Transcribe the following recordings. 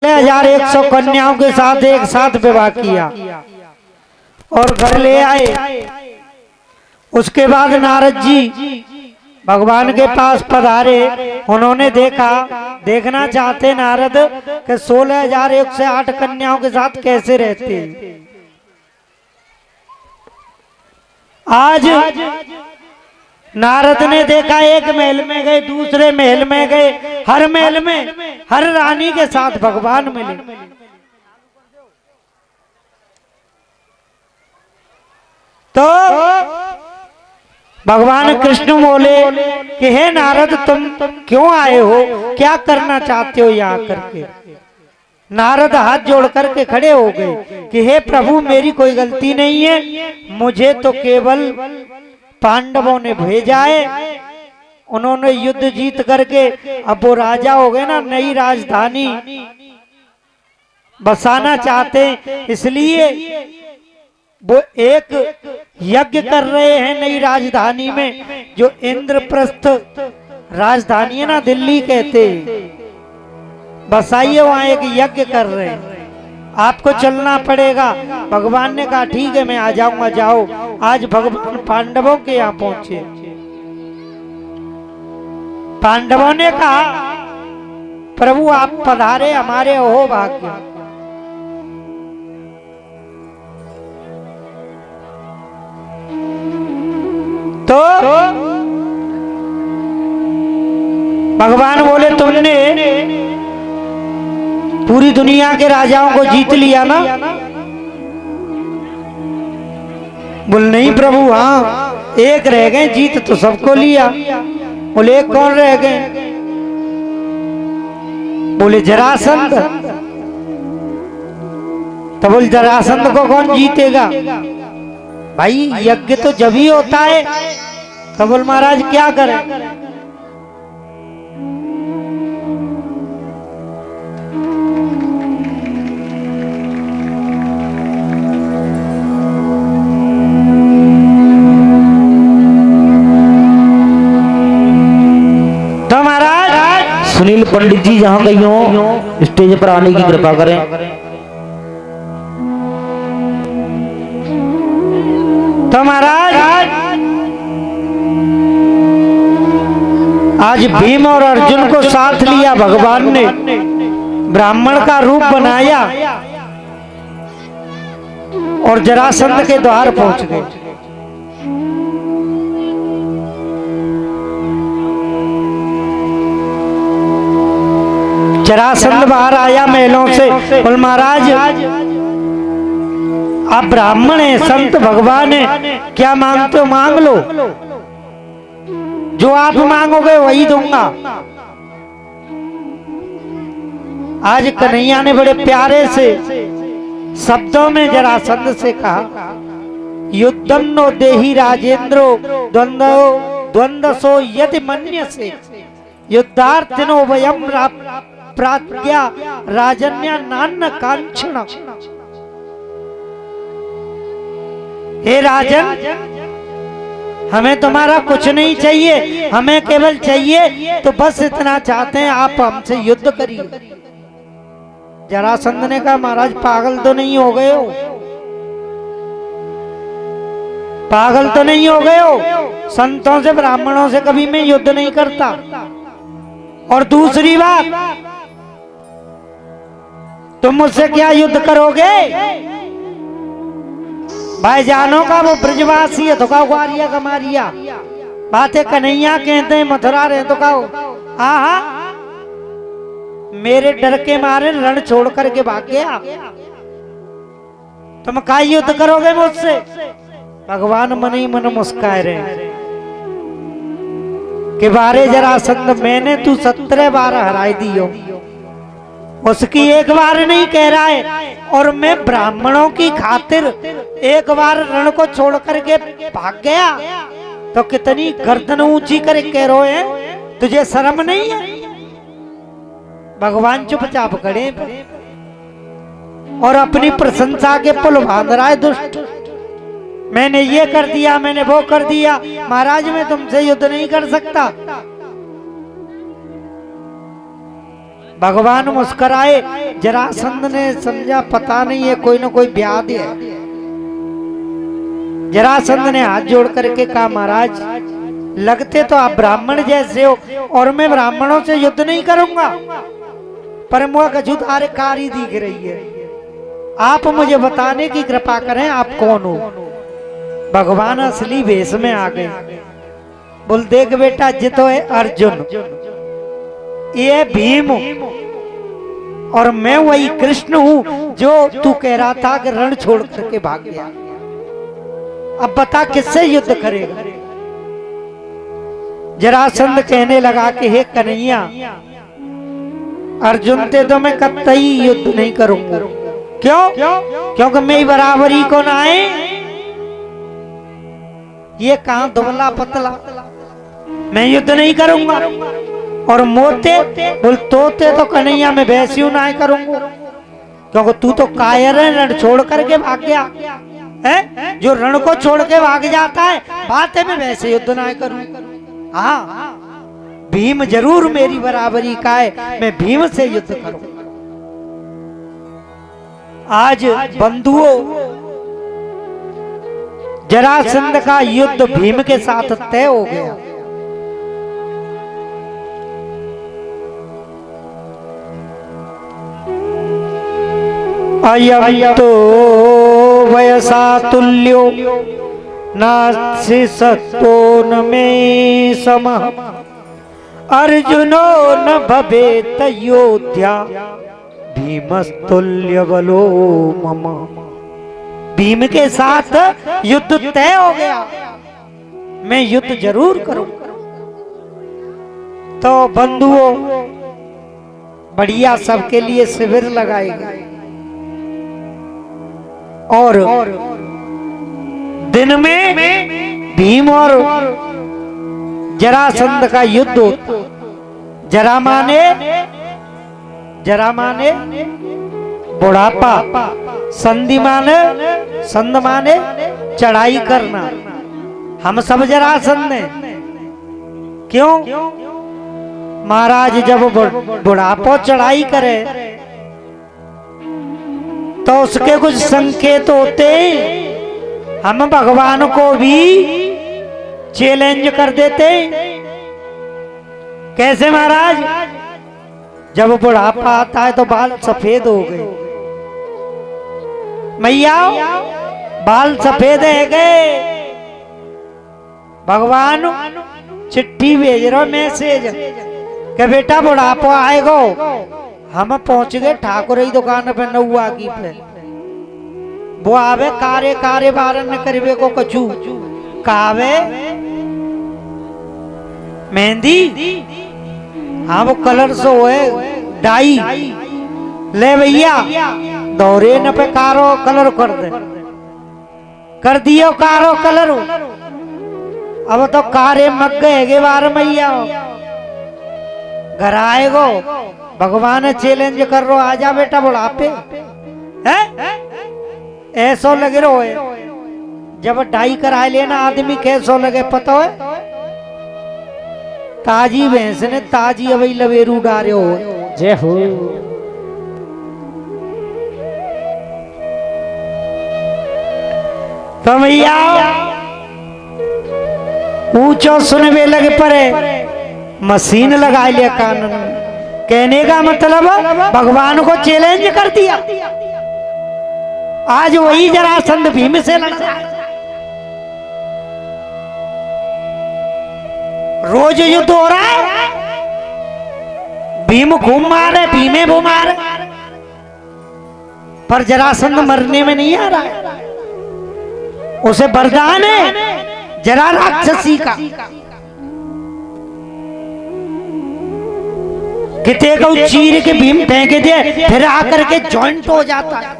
16,100 कन्याओं के साथ एक साथ विवाह किया और घर ले आए। उसके बाद नारद जी भगवान के पास पधारे। उन्होंने देखना चाहते नारद कि 16,108 कन्याओं के साथ कैसे रहते। आज नारद ने देखा, एक महल में गए, दूसरे महल में गए, हर महल में हर रानी के साथ भगवान मिले। तो भगवान कृष्ण बोले कि हे नारद, तुम क्यों आए हो, क्या करना चाहते हो यहाँ करके। नारद हाथ जोड़ करके खड़े हो गए कि हे प्रभु, मेरी कोई गलती नहीं है, मुझे तो केवल पांडवों ने भेजा है। उन्होंने युद्ध जीत करके अब वो राजा हो गए ना, नई राजधानी बसाना चाहते, इसलिए वो एक यज्ञ कर रहे हैं नई राजधानी में, जो इंद्रप्रस्थ राजधानी है ना, दिल्ली कहते, बसाइए वहां एक यज्ञ कर रहे हैं, आपको चलना पड़ेगा। भगवान ने कहा ठीक है, मैं आ जाऊंगा, जाओ। आज भगवान पांडवों के यहाँ पहुंचे। पांडवों ने कहा प्रभु आप पधारे, हमारे हो भाग्य। तो भगवान बोले तुमने पूरी दुनिया के राजाओं को जीत लिया ना। बोल नहीं प्रभु, हाँ एक रह गए, जीत तो सबको लिया। बोले एक कौन रह गए। बोले जरासंध। तो बोल जरासंध को कौन जीतेगा भाई, यज्ञ तो जब ही होता है। तो बोल महाराज क्या करें। सुनील पंडित जी जहां कहीं हो, स्टेज पर आने की कृपा करें। तो महाराज आज भीम और अर्जुन को साथ लिया भगवान ने, ब्राह्मण का रूप बनाया और जरासंध के द्वार पहुंच गए। जरासंध बाहर आया महलों से। बोल महाराज आप ब्राह्मण हैं, संत भगवान है, क्या मांगते हो मांग लो, जो आप मांगोगे वही दूंगा। आज कन्हैया ने बड़े प्यारे से शब्दों में जरासंध से कहा, युद्धम नो देहि राजेंद्रो द्वंद्वसो यदि मन्यसे युद्धार्थिनो वयम प्राज्ञा राजन्या नान्न कांक्षण। हे राजन, हमें तुम्हारा कुछ नहीं चाहिए, हमें केवल चाहिए तो बस इतना चाहते हैं आप हमसे युद्ध करिए। जरासंध ने कहा महाराज पागल तो नहीं हो गए हो, पागल तो नहीं हो गए हो, संतों से ब्राह्मणों से कभी मैं युद्ध नहीं करता। और दूसरी बात, तुम मुझसे क्या युद्ध करोगे। भाईजानों का वो ब्रजवासी है, तो कहो ग्वारिया कमारिया, बातें कन्हैया कहते हैं मथुरा रहे तो कहो आहा, मेरे डर के मारे रण छोड़ करके भाग गया, तुम क्या युद्ध करोगे मुझसे। भगवान मन ही मन मुस्काए रहे कि बारे जरासंध, मैंने तू 17 बार हराई दी हो, उसकी एक बार नहीं कह रहा है। और मैं ब्राह्मणों की खातिर एक बार रण को छोड़ करके भाग गया, तो कितनी गर्दन ऊंची करे कह रहे हैं, तुझे शर्म नहीं है। भगवान चुपचाप खड़े और अपनी प्रशंसा के पुल बांध रहा है दुष्ट। मैंने ये कर दिया, मैंने वो कर दिया, महाराज मैं तुमसे युद्ध नहीं कर सकता। भगवान मुस्कुराए। जरासंध ने समझा पता नहीं है कोई ना कोई व्याधि है। जरासंध ने हाथ जोड़ करके कहा महाराज लगते तो आप ब्राह्मण जैसे हो और मैं ब्राह्मणों से युद्ध नहीं करूंगा, पर मुझे जुदारकारी दिख रही है। आप मुझे बताने की कृपा करें आप कौन हो। भगवान असली वेश में आ गए। बोल देख बेटा जितो है अर्जुन, ये भीम और मैं वही कृष्ण हूं जो तू कह रहा था कि रण छोड़ करके भाग गया। अब बता किससे युद्ध करेगा। जरासंध कहने लगा कि हे कन्हैया अर्जुन ते तो मैं कतई युद्ध नहीं करूंगा। क्यों? क्योंकि मेरी बराबरी को ना आए। ये कहां दुबला पतला, मैं युद्ध नहीं करूंगा। और मोते बोल तोते तो कन्हैया में वैसी ना करूंगा, क्योंकि तू तो कायर है, रण छोड़ करके भाग गया है। जो रण को छोड़ के भाग जाता है बात है मैं वैसे युद्ध ना करूं। हाँ भीम जरूर मेरी बराबरी का है, मैं भीम से युद्ध करूं। आज बंधुओं जरासंध का युद्ध भीम के साथ तय हो गया। अयं तो वयसा तुल्यो नास्ति सत्तो न मे समः अर्जुनो न भवेत योध्या भीमस्तुल्य बलो मम। भीम के साथ युद्ध तय हो गया, मैं युद्ध जरूर करूंगा। तो बंधुओं बढ़िया सबके लिए शिविर लगाएगा और दिन में भीम और जरासंध का युद्ध होता। जरा माने बुढ़ापा, संध माने चढ़ाई करना। हम सब जरासंध हैं। क्यों? महाराज जब बुढ़ापा चढ़ाई करे तो उसके कुछ संकेत होते। हम भगवान को भी चैलेंज कर देते। कैसे महाराज? जब बुढ़ापा आता है तो बाल सफेद हो गए। मैया बाल सफेद है गए, भगवान चिट्ठी भेज रहा मैसेज कि बेटा बुढ़ापा आएगा। हम पहुंच गए ठाकुर ही दुकान पे नौआ की पे। वो आवे कारे कारे बारन करवे को कछु कावे मेहंदी। हाँ वो कलर सो है डाई ले भैया दौरे न पे कारो कलर कर दे, कर दियो कारो कलर। अब तो कारे मग गए बार मैया घर आएगो। भगवान चैलेंज कर रो आजा बेटा बुढ़ापे है ऐसो लगे रो है। जब डाई कराए लेना आदमी कैसो लगे पता है। ताजी भैंस ने ताजी अभी लवेरू डारे हो। जय हो। तो भैया ऊंचो सुनवे लगे परे मशीन लगा लिया कानून। कहने का मतलब भगवान को चैलेंज कर दिया। आज वही जरासंध भीम से लड़ रहा है। रोज युद्ध हो रहा है। भीम खूब मारे, भीमे वो मारे, पर जरासंध मरने में नहीं आ रहा है। उसे वरदान है जरा राक्षसी का। किते को चीर के भीम फेंक दे फिर आकर के जॉइंट हो जाता है।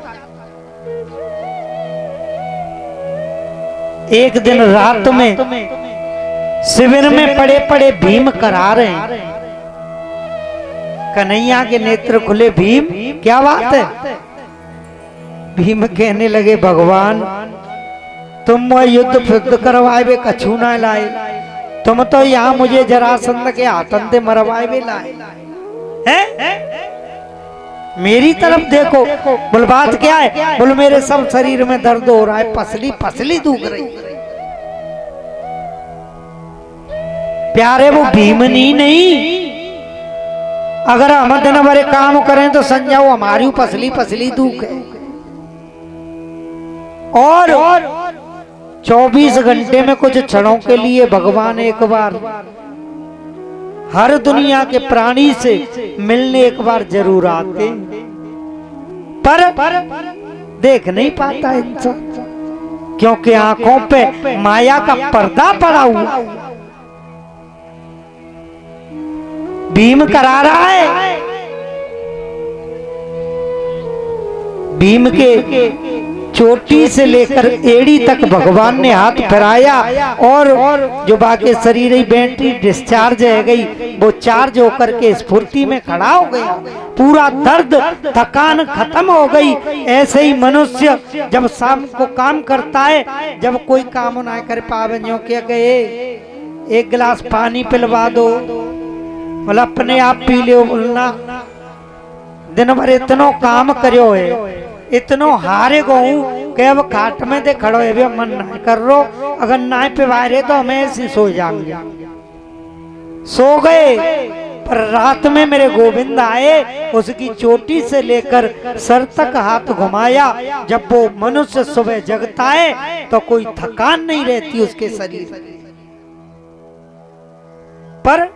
एक दिन रात में शिविर में पड़े पड़े भीम करा रहे हैं। कन्हैया के नेत्र खुले। भीम क्या बात है? भीम कहने लगे भगवान तुम वो युद्ध करवाए कछू ना लाए, तुम तो यहाँ मुझे जरासंध के आतंते मरवाए लाए हैं। मेरी तरफ देखो। बोल बात क्या है? बोल मेरे सब शरीर में दर्द हो रहा है, पसली पसली दुख रही। प्यारे वो भीमनी नहीं, अगर हम दिन भरे काम करें तो समझाओ हमारी पसली पसली दुख है। और 24 घंटे में कुछ क्षणों के लिए भगवान एक बार हर दुनिया के प्राणी से मिलने एक बार जरूर आते, पर देख नहीं पाता इंसान, क्योंकि आंखों पे माया का पर्दा पड़ा हुआ। भीम करा रहा है, भीम के चोटी से लेकर एड़ी तक भगवान ने हाथ फिराया, और जो बाकी शरीर की बैटरी डिस्चार्ज है गई, वो चार्ज होकर के स्फूर्ति में खड़ा हो गया। पूरा दर्द थकान खत्म हो गई। ऐसे ही मनुष्य जब शाम को काम करता है, जब कोई काम ना कर पावे, जो क्या कहे एक गिलास पानी पिलवा दो, बोला अपने आप पी लो। बोलना दिन भर इतनो काम करो है, इतनो हारे गो कि अब खाट में दे खड़ो है, मन ना कर रो, अगर ना पे वायरे तो हमें ऐसे सो जाएंगे। सो गए, पर रात में मेरे गोविंद आए, उसकी चोटी से लेकर सर तक हाथ घुमाया। जब वो मनुष्य सुबह जगता है तो कोई थकान नहीं रहती उसके शरीर पर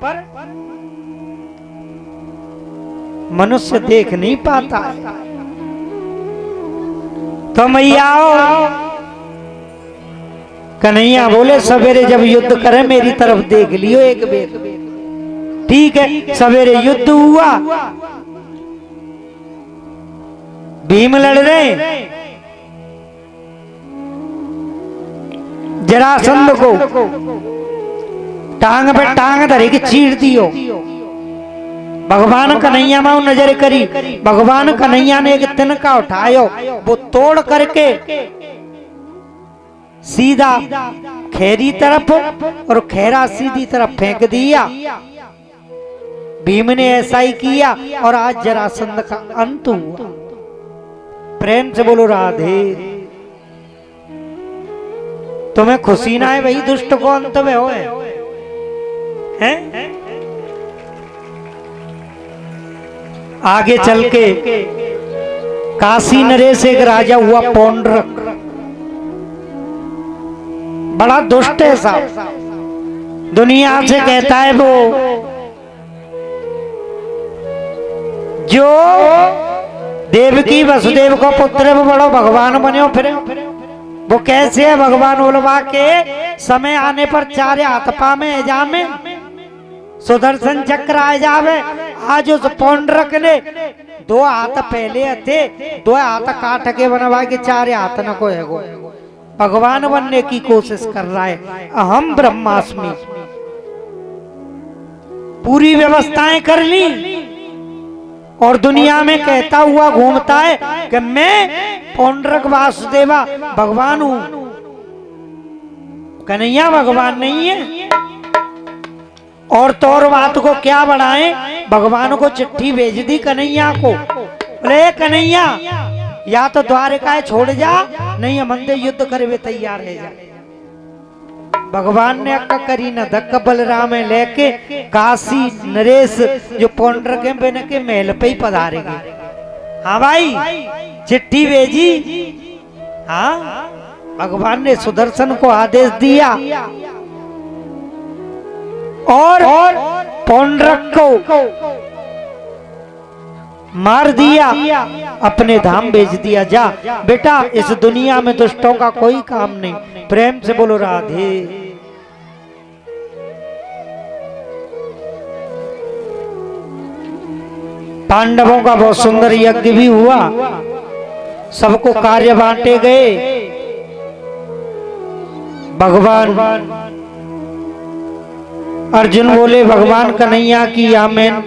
मनुष्य देख नहीं पाता है। तो मैया कन्हैया बोले सवेरे जब युद्ध करे मेरी तरफ देख लियो एक बेर। ठीक है, सवेरे युद्ध हुआ, भीम लड़ रहे, जरासंध को टांग पे टांग धरे के चीर दियो। भगवान कन्हैया में नजर करी, भगवान कन्हैया ने एक तिनका उठायो, वो तोड़ करके सीधा खैरी तरफ और खैरा सीधी तरफ फेंक दिया। भीम ने ऐसा ही किया और आज जरासंध का अंत हुआ। प्रेम से बोलो राधे। तुम्हें खुशी ना है भाई दुष्ट को अंत में हो है? आगे चल के काशी नरेश एक राजा हुआ पौंड्रक, बड़ा दुष्ट है साहब। दुनिया से कहता है वो जो देवकी वसुदेव को पुत्र वो बड़ो भगवान बने फिर वो कैसे है भगवान बोलवा के समय आने पर चार हाथ पा में जामे सुदर्शन चक्र आ जावे। आज उस पौंड्रक ने 2 हाथ पहले थे, 2 हाथ काट के बनवा के 4 हाथ न को है, भगवान बनने की कोशिश कर रहा है। अहम ब्रह्मास्मि, पूरी व्यवस्थाएं कर ली और दुनिया में कहता हुआ घूमता है कि मैं पौंड्रक वासुदेवा भगवान हूं। कन्हैया भगवान नहीं है। और तो और बात को क्या बढ़ाएं, भगवान को चिट्ठी भेज दी कन्हैया को, बोले कन्हैया या तो द्वारका छोड़ जा, नहीं हम अंदर युद्ध करे हुए तैयार है जा। भगवान ने अक्का करी न धक्का, बलराम लेके काशी नरेश जो पौंड्रक के महल पे ही पधारेंगे। हाँ भाई चिट्ठी भेजी, हाँ भगवान ने सुदर्शन को आदेश दिया और पौंड्रक को मार दिया, अपने धाम भेज दिया। जा बेटा, इस दुनिया में दुष्टों का कोई काम नहीं। प्रेम से बोलो राधे। पांडवों का बहुत सुंदर यज्ञ भी हुआ, सबको कार्य बांटे गए। भगवान अर्जुन बोले भगवान कन्हैया की आमेन।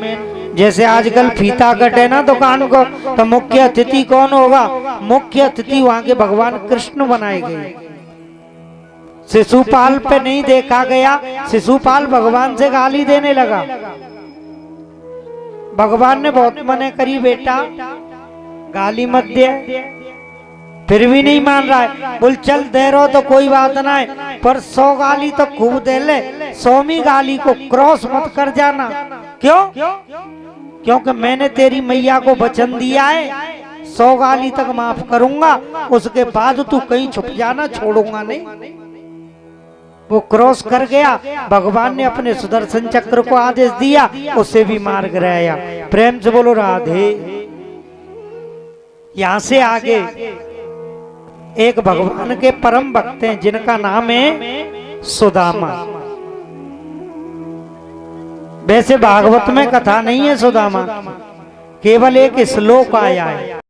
जैसे आजकल फीता कटे ना दुकान को, तो मुख्य अतिथि कौन होगा? मुख्य अतिथि वहां के भगवान कृष्ण बनाए गए। शिशुपाल पे नहीं देखा गया, शिशुपाल भगवान से गाली देने लगा। भगवान ने बहुत मने करी, बेटा गाली मत दे। फिर भी नहीं मान रहा है। बोल चल दे रहो तो कोई बात ना है, पर 100 गाली तो खूब दे ले, 100वीं गाली को क्रॉस मत कर जाना। क्यों? क्योंकि मैंने तेरी मैया को वचन दिया है 100 गाली तक माफ करूंगा, उसके बाद तू कहीं छुप जाना, छोड़ूंगा नहीं। वो क्रॉस कर गया, भगवान ने अपने सुदर्शन चक्र को आदेश दिया, उसे भी मार गिराया। प्रेम से बोलो राधे। यहां से आगे एक भगवान के परम भक्त हैं जिनका नाम है सुदामा। वैसे भागवत में कथा नहीं है सुदामा, केवल एक श्लोक आया है।